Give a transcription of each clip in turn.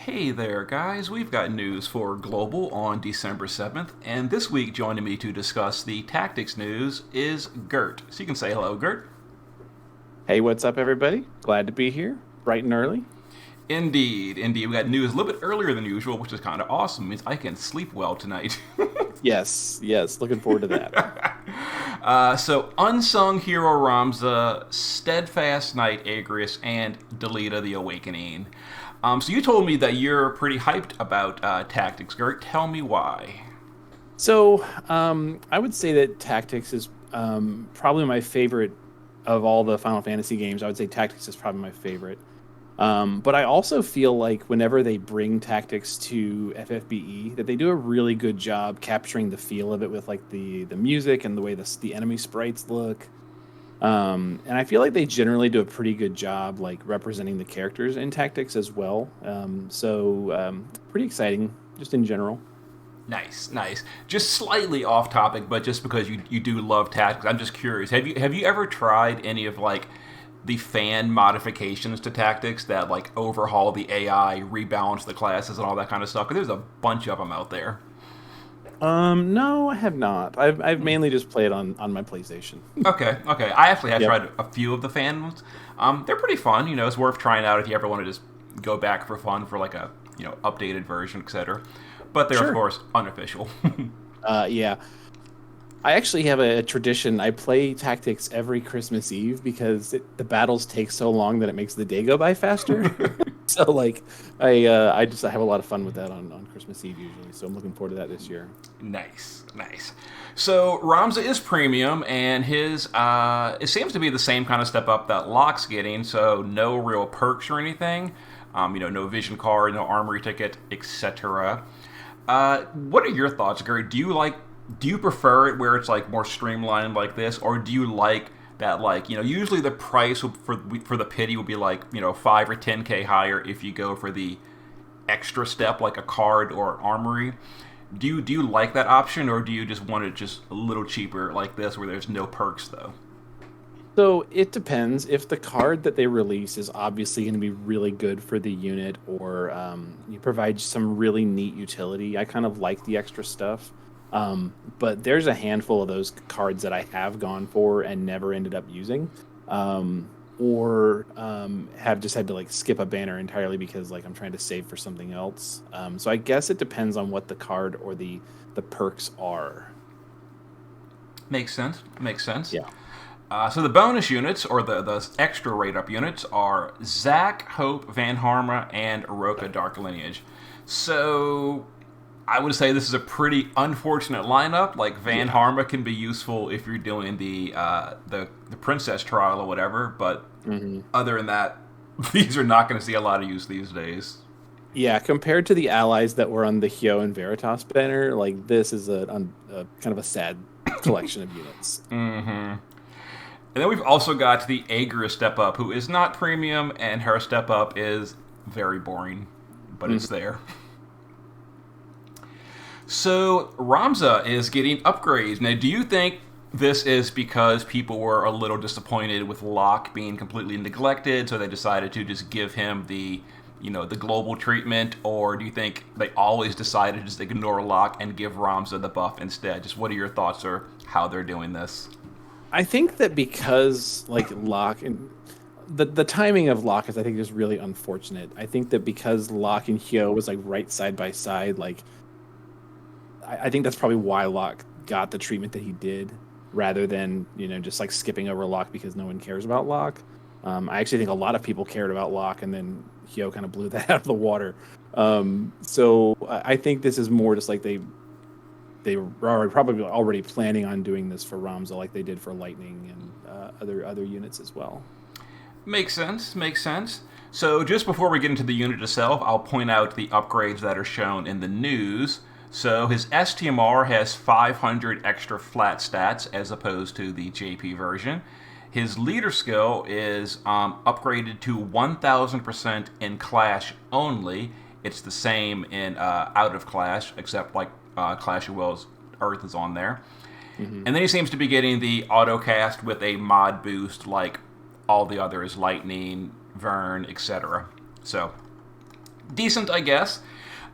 Hey there, guys. We've got news for Global on December 7th, and this week joining me to discuss the tactics news is Gerrtt. So you can say hello, Gerrtt. Hey, what's up, everybody? Glad to be here, bright and early. Indeed, indeed. We got news a little bit earlier than usual, which is kind of awesome. It means I can sleep well tonight. Yes, yes, looking forward to that. So, Unsung Hero Ramza, Steadfast Knight Agrias, and Delita the Awakening. So you told me that you're pretty hyped about tactics, Gerrtt. Tell me why. I would say that Tactics is probably my favorite of all the Final Fantasy games. I would say Tactics is probably my favorite. But I also feel like whenever they bring Tactics to FFBE, that they do a really good job capturing the feel of it with like the music and the way the enemy sprites look. And I feel like they generally do a pretty good job like representing the characters in Tactics as well. Pretty exciting just in general. Nice, nice. Just slightly off topic, but just because you do love tactics, I'm just curious. Have you ever tried any of like the fan modifications to tactics that like overhaul the AI, rebalance the classes, and all that kind of stuff? 'Cause there's a bunch of them out there. No, I have not. I've mainly just played on my PlayStation. Okay, okay. I actually have Yep. tried a few of the fan ones. They're pretty fun. You know, it's worth trying out if you ever want to just go back for fun for like a updated version, etc. But they're of Sure. course unofficial. Yeah. I actually have a tradition. I play Tactics every Christmas Eve because the battles take so long that it makes the day go by faster. So like I have a lot of fun with that on Christmas Eve usually. So I'm looking forward to that this year. Nice, nice. So Ramza is premium, and his it seems to be the same kind of step up that Locke's getting. So no real perks or anything. No vision card, no armory ticket, etc. What are your thoughts, Gary? Do you prefer it where it's like more streamlined like this, or do you like that usually the price for the pity would be like 5 or 10K higher if you go for the extra step like a card or armory. Do you like that option, or do you just want it just a little cheaper like this where there's no perks though? So it depends. If the card that they release is obviously going to be really good for the unit, or you provide some really neat utility, I kind of like the extra stuff. But there's a handful of those cards that I have gone for and never ended up using, or have just had to like skip a banner entirely because like I'm trying to save for something else. So I guess it depends on what the card or the perks are. Makes sense. Makes sense. Yeah. So the bonus units, or the extra rate up units, are Zack, Hope, Van Harma, and Aroka Dark Lineage. So I would say this is a pretty unfortunate lineup. Like Van Yeah. Harma can be useful if you're doing the princess trial or whatever, but hmm other than that, these are not going to see a lot of use these days. Yeah, compared to the allies that were on the Hyo and Veritas banner, like this is a kind of a sad collection of units. And then we've also got the Agrias step up, who is not premium, and her step up is very boring, but it's there. So Ramza is getting upgrades. Now, do you think this is because people were a little disappointed with Locke being completely neglected, so they decided to just give him the global treatment, or do you think they always decided to just ignore Locke and give Ramza the buff instead? Just what are your thoughts or how they're doing this? I think that because like Locke and the timing of Locke is I think is really unfortunate. I think that because Locke and Hyo was like right side by side, like I think that's probably why Locke got the treatment that he did, rather than just like skipping over Locke because no one cares about Locke. I actually think a lot of people cared about Locke, and then Hyo kind of blew that out of the water. So I think this is more just like they were probably already planning on doing this for Ramza, like they did for Lightning and other units as well. Makes sense, makes sense. So just before we get into the unit itself, I'll point out the upgrades that are shown in the news. So his STMR has 500 extra flat stats as opposed to the JP version. His leader skill is upgraded to 1000% in Clash only. It's the same in out of Clash, except like Clash of Wills Earth is on there. hmm And then he seems to be getting the auto cast with a mod boost like all the others, Lightning, Vern, etc. So decent, I guess.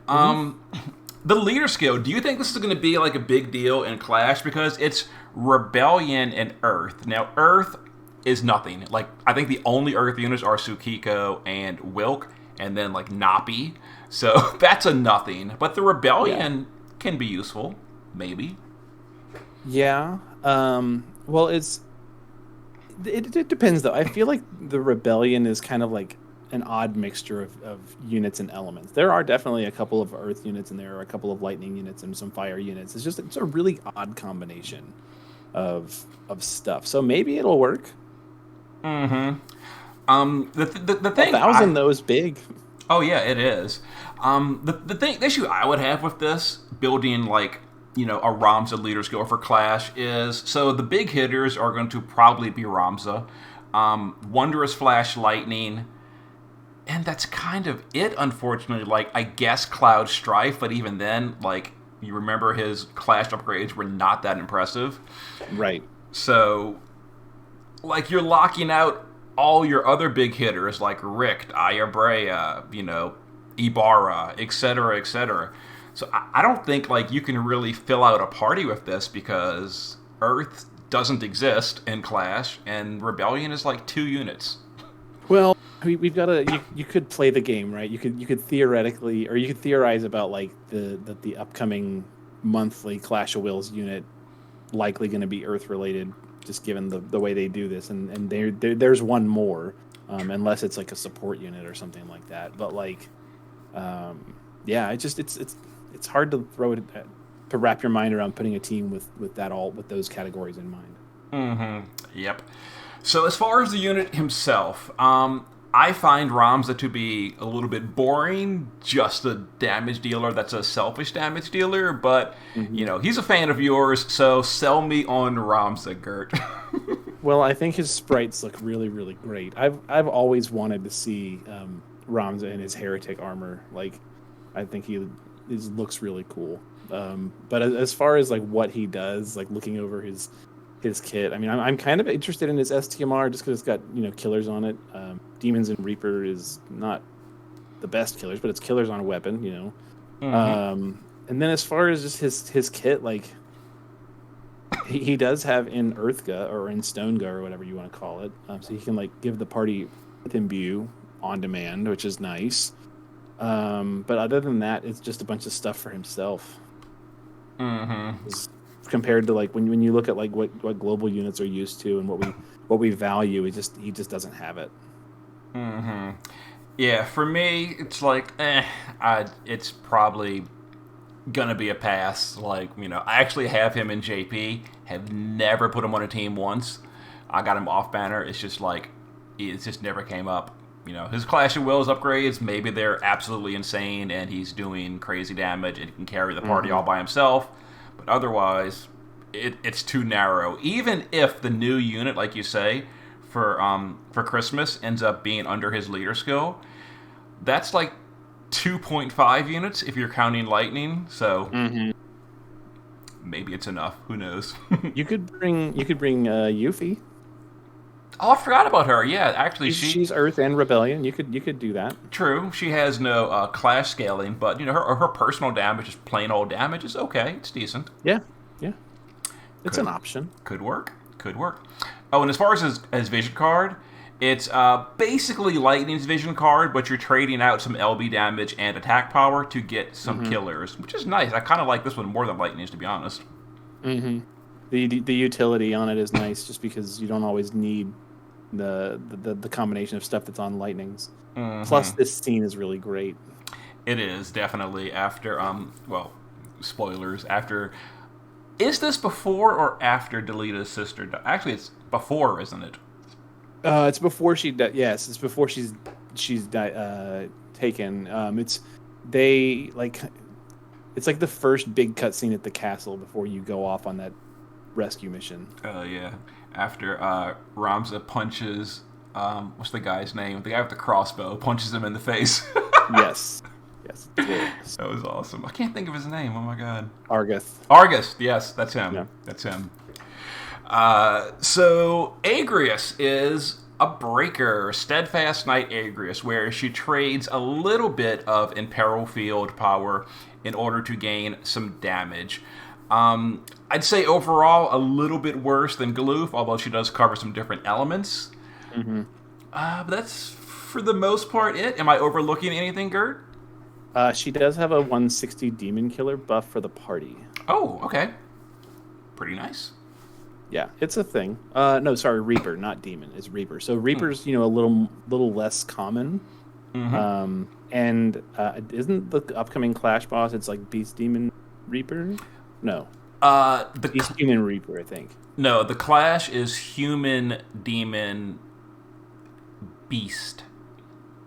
The leader skill, do you think this is going to be like a big deal in Clash? Because it's Rebellion and Earth. Now, Earth is nothing. Like, I think the only Earth units are Tsukiko and Wilk, and then, like, Napi. So, that's a nothing. But the Rebellion can be useful, maybe. Yeah. Well, it depends, though. I feel like the Rebellion is kind of like an odd mixture of units and elements. There are definitely a couple of Earth units in there, or a couple of Lightning units and some Fire units. It's a really odd combination of stuff. So maybe it'll work. The thing, 1,000 though is big. Oh yeah, it is. The issue I would have with this building, like, you know, a Ramza leader skill for Clash is, so the big hitters are going to probably be Ramza, Wondrous Flash Lightning, and that's kind of it, unfortunately. Like, I guess Cloud Strife, but even then, like, you remember his Clash upgrades were not that impressive. Right. So, like, you're locking out all your other big hitters, like Richt, Ayabrea, you know, Ibarra, etc., etc. So I don't think, like, you can really fill out a party with this, because Earth doesn't exist in Clash, and Rebellion is like 2 units. Well, we've got to. You could play the game, right? You could theoretically, or you could theorize about, like, the upcoming monthly Clash of Wills unit likely going to be Earth related, just given the way they do this, and there's one more, unless it's like a support unit or something like that. But, like, yeah, it's hard to to wrap your mind around putting a team with those categories in mind. Yep. So as far as the unit himself, I find Ramza to be a little bit boring, just a damage dealer that's a selfish damage dealer, but, you know, he's a fan of yours, so sell me on Ramza, Gerrtt. Well, I think his sprites look really, really great. I've always wanted to see Ramza in his heretic armor. Like, I think he looks really cool. But as far as, like, what he does, like, looking over his kit, I mean, I'm kind of interested in his STMR just because it's got, you know, killers on it. Demons and Reaper is not the best killers, but it's killers on a weapon, you know. And then as far as just his kit, like, he does have in Earthga or in Stonega or whatever you want to call it, so he can, like, give the party with imbue on demand, which is nice. But other than that, it's just a bunch of stuff for himself. Compared to, like, when you look at, like, what global units are used to and what we value, he just doesn't have it. Yeah, for me, it's like, it's probably gonna be a pass. Like, you know, I actually have him in JP, have never put him on a team once. I got him off banner. It's just like, it just never came up. You know, his Clash of Wills upgrades, maybe they're absolutely insane and he's doing crazy damage and can carry the party all by himself. But otherwise, it's too narrow. Even if the new unit, like you say, for Christmas ends up being under his leader skill, that's like 2.5 units if you're counting Lightning. So maybe it's enough. Who knows? You could bring Yuffie. Oh, I forgot about her. Yeah, actually, she's Earth and Rebellion. You could do that. True. She has no Clash scaling, but, you know, her personal damage, just plain old damage, is okay. It's decent. Yeah. It's an option. Could work. Oh, and as far as his vision card, it's basically Lightning's vision card, but you're trading out some LB damage and attack power to get some killers, which is nice. I kind of like this one more than Lightning's, to be honest. The utility on it is nice, just because you don't always need the combination of stuff that's on Lightning's. Plus, this scene is really great. It is, definitely. After spoilers. Is this before or after Delita's sister died? Actually, it's before, isn't it? It's before she died. Yes, it's before she's taken. It's like the first big cutscene at the castle before you go off on that rescue mission. Oh yeah, after Ramza punches what's the guy's name? The guy with the crossbow punches him in the face. Yes. That was awesome. I can't think of his name. Oh my god. Argus. Yes, that's him. Yeah. That's him. So Agrias is a breaker, Steadfast Knight Agrias, where she trades a little bit of Imperil Field power in order to gain some damage. I'd say overall a little bit worse than Galoof, although she does cover some different elements. Mm-hmm. But that's, for the most part, it. Am I overlooking anything, Gerrtt? She does have a 160 Demon Killer buff for the party. Oh, okay. Pretty nice. Yeah, it's a thing. No, sorry, Reaper, not Demon. It's Reaper. So Reaper's, a little less common. Mm-hmm. And isn't the upcoming Clash boss? It's like Beast Demon Reaper. No. The Beast Demon Reaper, I think. No, the Clash is Human Demon Beast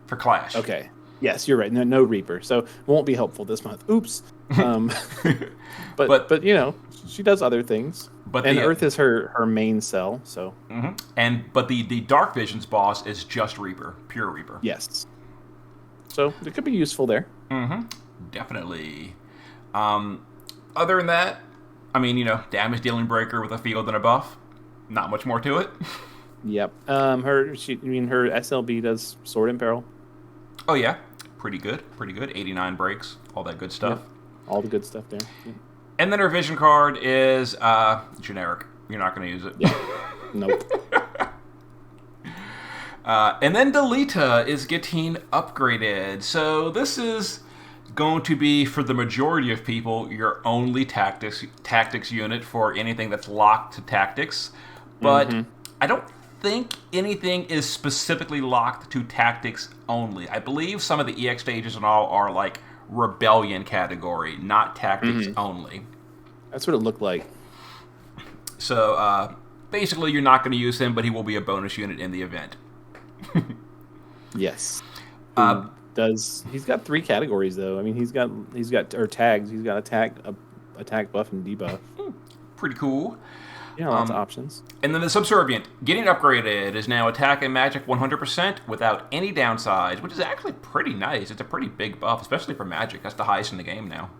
for Clash. Okay. Yes, you're right. No Reaper, so won't be helpful this month. Oops. But she does other things. But Earth is her main cell, so. Mm-hmm. But the Dark Visions boss is just Reaper, pure Reaper. Yes. So it could be useful there. Mm-hmm. Definitely. Other than that, I mean, damage dealing breaker with a field and a buff. Not much more to it. Yep. Her SLB does Sword and Peril. Oh yeah, pretty good. 89 breaks, all that good stuff. Yep. All the good stuff there. Yep. And then her vision card is generic. You're not going to use it. Yeah. Nope. And then Delita is getting upgraded. So this is going to be, for the majority of people, your only tactics unit for anything that's locked to tactics. But I don't think anything is specifically locked to tactics only. I believe some of the EX stages and all are like Rebellion category, not tactics only. That's what it looked like. So basically you're not going to use him, but he will be a bonus unit in the event. Yes. He's got 3 categories though. I mean, he's got tags. He's got attack buff and debuff. Pretty cool. Yeah, lots of options. And then the Subservient, getting upgraded, is now attack and magic 100% without any downsides, which is actually pretty nice. It's a pretty big buff, especially for magic. That's the highest in the game now.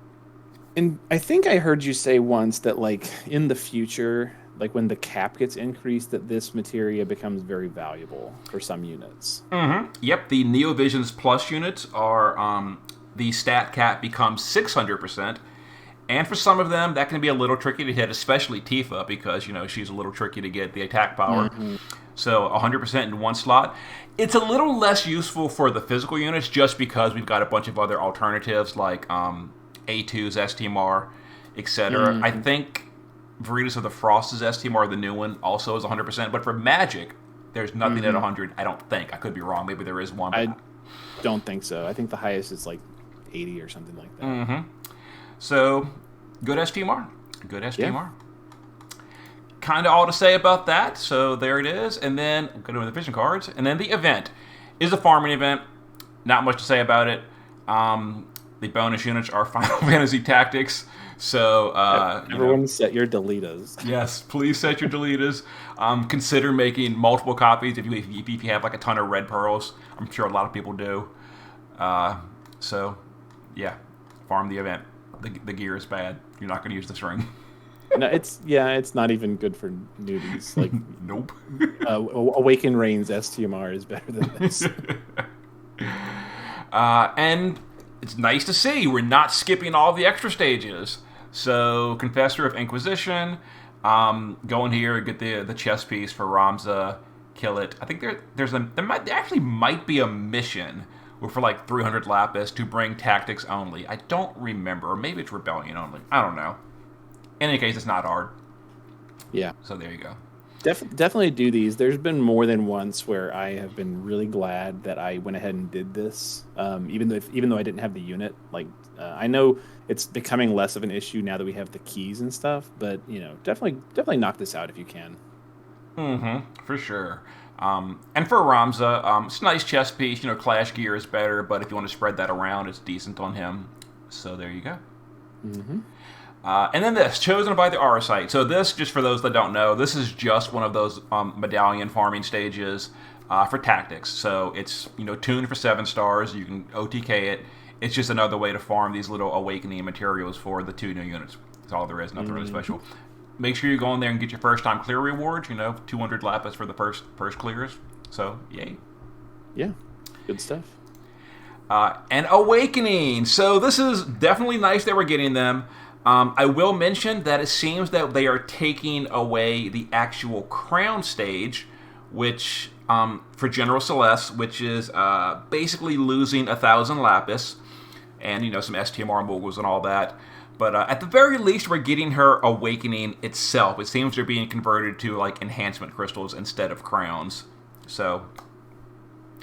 And I think I heard you say once that, like, in the future, like when the cap gets increased, that this materia becomes very valuable for some units. Mm-hmm. Yep, the Neovisions Plus units are, the stat cap becomes 600%. And for some of them, that can be a little tricky to hit, especially Tifa, because, she's a little tricky to get the attack power. So 100% in one slot. It's a little less useful for the physical units just because we've got a bunch of other alternatives like A2's STMR, etc. I think Veritas of the Frost's STMR, the new one, also is 100%. But for Magic, there's nothing at 100, I don't think. I could be wrong. Maybe there is one. I don't think so. I think the highest is like 80 or something like that. So, good STMR. Good STMR. Yeah. Kind of all to say about that. So, there it is. And then, I'm going to do the vision cards. And then the event is a farming event. Not much to say about it. The bonus units are Final Fantasy Tactics. So, everyone set your Delitas. Yes, please set your Delitas. Consider making multiple copies if you have like a ton of red pearls. I'm sure a lot of people do. So, yeah, farm the event. The gear is bad. You're not going to use this ring. No, it's not even good for newbies. Like, nope. Awaken Rain's STMR is better than this. And it's nice to see we're not skipping all the extra stages. So, Confessor of Inquisition, go in here, get the chess piece for Ramza, kill it. I think there might be a mission for like 300 lapis to bring tactics only. I don't remember, or maybe it's Rebellion only. I don't know. In any case, it's not hard. Yeah. So there you go. Definitely do these. There's been more than once where I have been really glad that I went ahead and did this, even though I didn't have the unit. Like, I know it's becoming less of an issue now that we have the keys and stuff, but definitely knock this out if you can. For sure. And for Ramza, it's a nice chess piece. Clash gear is better, but if you want to spread that around, it's decent on him. So there you go. And then this, Chosen by the Arasite. So this, just for those that don't know, this is just one of those medallion farming stages for tactics. So it's, tuned for 7 stars. You can OTK it. It's just another way to farm these little awakening materials for the 2 new units. That's all there is, nothing really special. Make sure you go in there and get your first time clear rewards, 200 lapis for the first clears. So, yay. Yeah, good stuff. And Awakening. So this is definitely nice that we're getting them. I will mention that it seems that they are taking away the actual crown stage, which for General Celeste, which is basically losing 1,000 lapis, and some STMR moguls and all that. But at the very least, we're getting her Awakening itself. It seems they're being converted to like enhancement crystals instead of crowns. So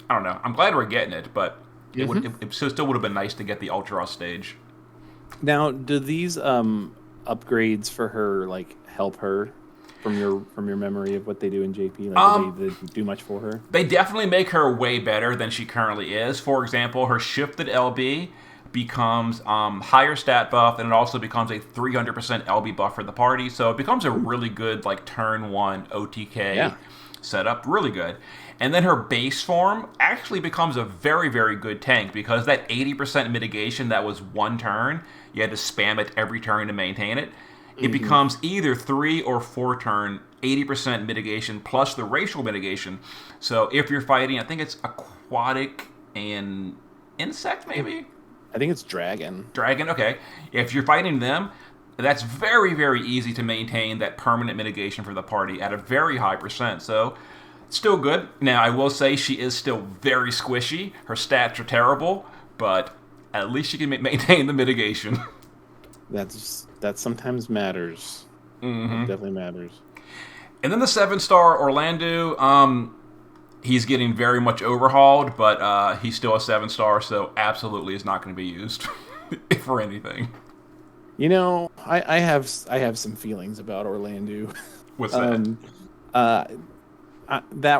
I don't know. I'm glad we're getting it, but it still would have been nice to get the Ultra stage. Now, do these upgrades for her like help her from your memory of what they do in JP? Like, do they do much for her? They definitely make her way better than she currently is. For example, her shifted LB becomes higher stat buff, and it also becomes a 300% LB buff for the party. So it becomes a really good like turn 1 OTK setup. Really good. And then her base form actually becomes a very, very good tank because that 80% mitigation that was one turn, you had to spam it every turn to maintain it. It becomes either 3 or 4 turn 80% mitigation plus the racial mitigation. So if you're fighting, I think it's aquatic and insect maybe? I think it's dragon. Dragon, okay. If you're fighting them, that's very, very easy to maintain that permanent mitigation for the party at a very high percent. So still good. Now, I will say she is still very squishy. Her stats are terrible, but at least she can maintain the mitigation. That sometimes matters. It definitely matters. And then the 7-star Orlando, he's getting very much overhauled, but he's still a 7-star, so absolutely is not going to be used for anything. I have some feelings about Orlando. What's that?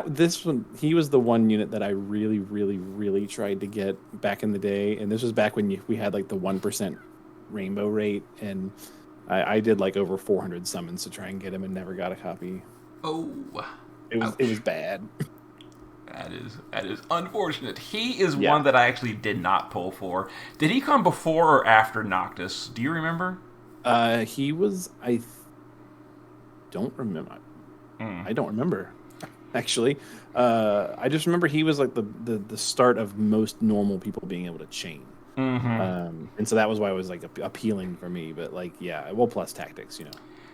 This one, he was the one unit that I really, really, really tried to get back in the day, and this was back when we had like the 1% rainbow rate, and I did like over 400 summons to try and get him, and never got a copy. Oh, it was bad. That is unfortunate. He is one that I actually did not pull for. Did he come before or after Noctis? Do you remember? He was. Don't remember. I don't remember. Actually, I just remember he was like the start of most normal people being able to chain, and so that was why it was like appealing for me. But like, plus tactics,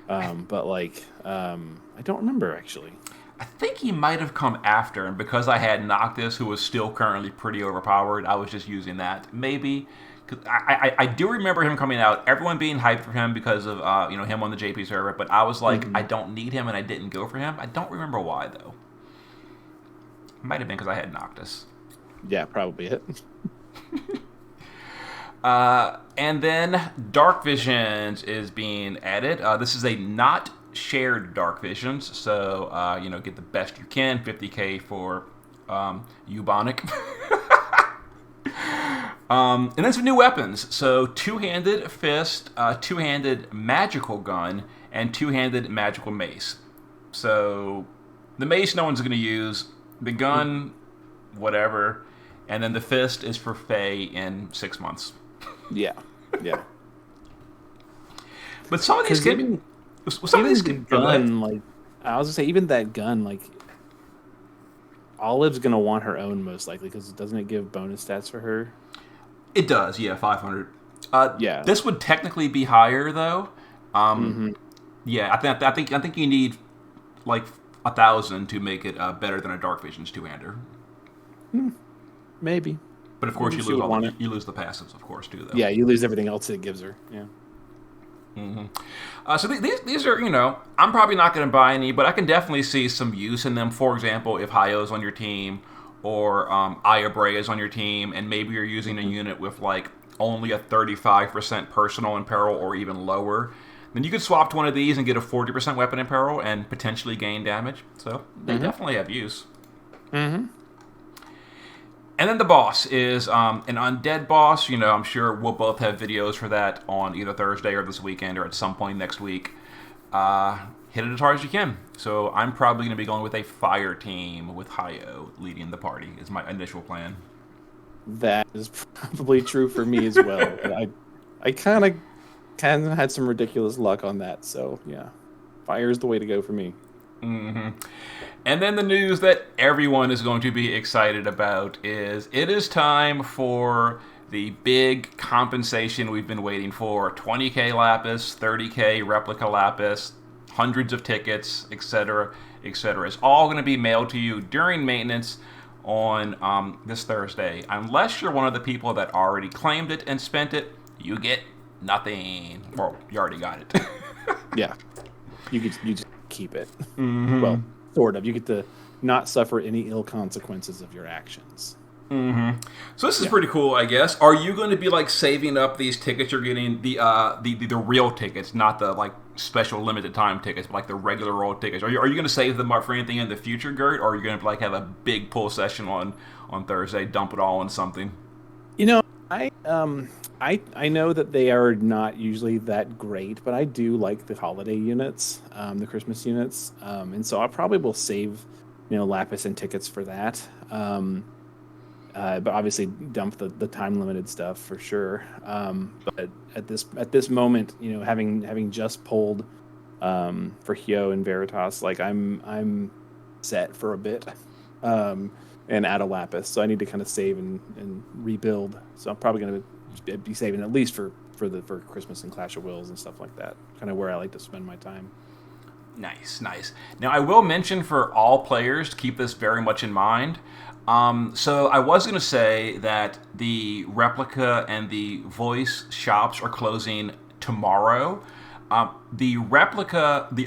but like, I don't remember actually. I think he might have come after, and because I had Noctis, who was still currently pretty overpowered, I was just using that. Maybe. Cause I do remember him coming out, everyone being hyped for him because of him on the JP server, but I was like, I don't need him, and I didn't go for him. I don't remember why, though. It might have been because I had Noctis. Yeah, probably it. And then Dark Visions is being added. This is a not shared Dark Visions, so get the best you can. 50k for Eubonic. And then some new weapons. So two-handed fist, two-handed magical gun, and two-handed magical mace. So the mace no one's going to use. The gun, whatever. And then the fist is for Faye in 6 months. Yeah. But some of these can... Some of these gun, like I was gonna say, even that gun, like Olive's gonna want her own most likely because doesn't it give bonus stats for her? It does, 500. Yeah, this would technically be higher though. Yeah, I think you need like 1,000 to make it better than a Dark Visions two-hander. Maybe, but of course you lose the passives, of course, too. Though. Yeah, you lose everything else it gives her. Yeah. So these are, I'm probably not going to buy any, but I can definitely see some use in them. For example, if Hayo's on your team or Ayabrea is on your team, and maybe you're using a unit with like only a 35% personal in peril or even lower, then you could swap to one of these and get a 40% weapon in peril and potentially gain damage. So they definitely have use. And then the boss is an undead boss. I'm sure we'll both have videos for that on either Thursday or this weekend or at some point next week. Hit it as hard as you can. So I'm probably going to be going with a fire team with Hayo leading the party is my initial plan. That is probably true for me as well. I kind of had some ridiculous luck on that. So yeah, fire is the way to go for me. And then the news that everyone is going to be excited about is it is time for the big compensation we've been waiting for. 20k lapis, 30k replica lapis, hundreds of tickets, etc., etc. It's all going to be mailed to you during maintenance on this Thursday. Unless you're one of the people that already claimed it and spent it, you get nothing. Well, you already got it. Yeah, you just keep it. Well, sort of. You get to not suffer any ill consequences of your actions. So this is pretty cool, I guess. Are you going to be like saving up these tickets you're getting, the real tickets, not the like special limited time tickets, but like the regular old tickets? Are you going to save them up for anything in the future, Gerrtt, or are you going to like have a big pull session on Thursday, dump it all in something? You know, I know that they are not usually that great, but I do like the holiday units, the Christmas units, and so I probably will save, lapis and tickets for that. But obviously dump the time limited stuff for sure. But at this moment, having just pulled for Hyo and Veritas, like I'm set for a bit, and add a lapis. So I need to kind of save and rebuild. So I'm probably going to be saving at least for Christmas and Clash of Wills and stuff like that. Kind of where I like to spend my time. Nice. Now I will mention for all players to keep this very much in mind. So I was going to say that the replica and the voice shops are closing tomorrow. The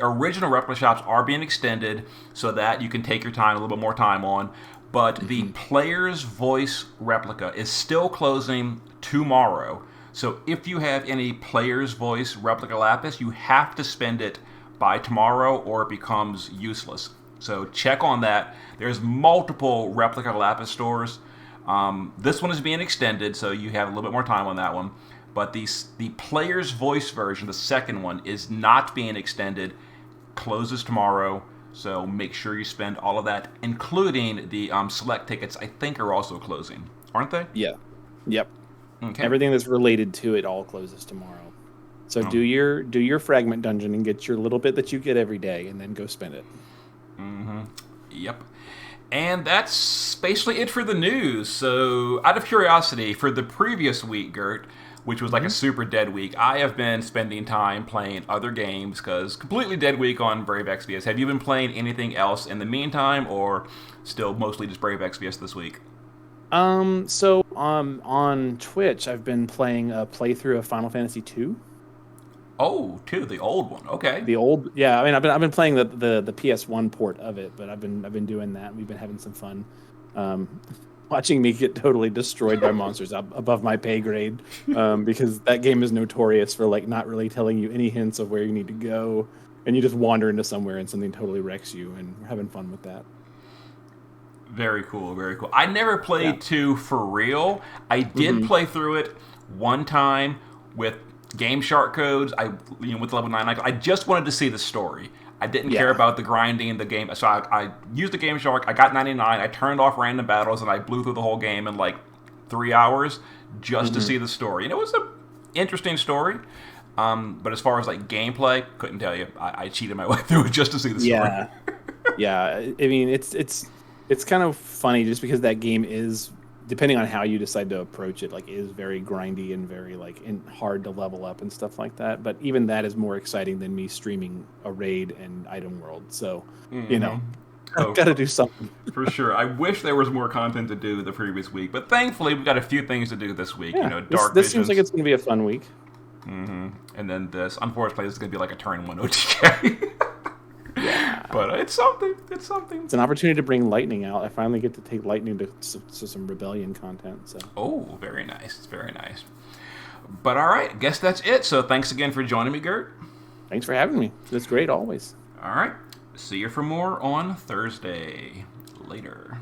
original replica shops are being extended so that you can take your time, a little bit more time on. But the player's voice replica is still closing tomorrow. So if you have any player's voice replica lapis, you have to spend it by tomorrow or it becomes useless. So check on that. There's multiple replica lapis stores. This one is being extended, so you have a little bit more time on that one. But the player's voice version, the second one, is not being extended. Closes tomorrow, so make sure you spend all of that, including the select tickets. I think are also closing, aren't they? Yeah. Yep. Okay. Everything that's related to it all closes tomorrow. So do your fragment dungeon and get your little bit that you get every day, and then go spend it. Yep. And that's basically it for the news. So, out of curiosity, for the previous week, Gerrtt, which was like a super dead week, I have been spending time playing other games because completely dead week on Brave XVS. Have you been playing anything else in the meantime, or still mostly just Brave XVS this week? So on Twitch, I've been playing a playthrough of Final Fantasy II. Oh, the old one. Okay. The old, yeah. I mean, I've been playing the PS1 port of it, but I've been doing that. We've been having some fun, watching me get totally destroyed by monsters up above my pay grade, because that game is notorious for like not really telling you any hints of where you need to go, and you just wander into somewhere and something totally wrecks you. And we're having fun with that. Very cool. I never played 2 for real. I did play through it one time with Game Shark codes. With level 9, I just wanted to see the story. I didn't care about the grinding, the game. So I used the Game Shark. I got 99. I turned off random battles and I blew through the whole game in like 3 hours just to see the story. And it was an interesting story. But as far as like gameplay, couldn't tell you. I cheated my way through it just to see the story. Yeah. I mean, it's kind of funny just because that game is, depending on how you decide to approach it, like is very grindy and very hard to level up and stuff like that. But even that is more exciting than me streaming a raid and item world. So, I've got to do something. For sure. I wish there was more content to do the previous week, but thankfully we've got a few things to do this week. Yeah, Dark this seems like it's going to be a fun week. And then this, unfortunately, this is going to be like a turn 1 OTK. But it's something. It's an opportunity to bring Lightning out. I finally get to take Lightning to some Rebellion content. So. Oh, very nice. But all right, I guess that's it. So thanks again for joining me, Gerrtt. Thanks for having me. It's great always. All right. See you for more on Thursday. Later.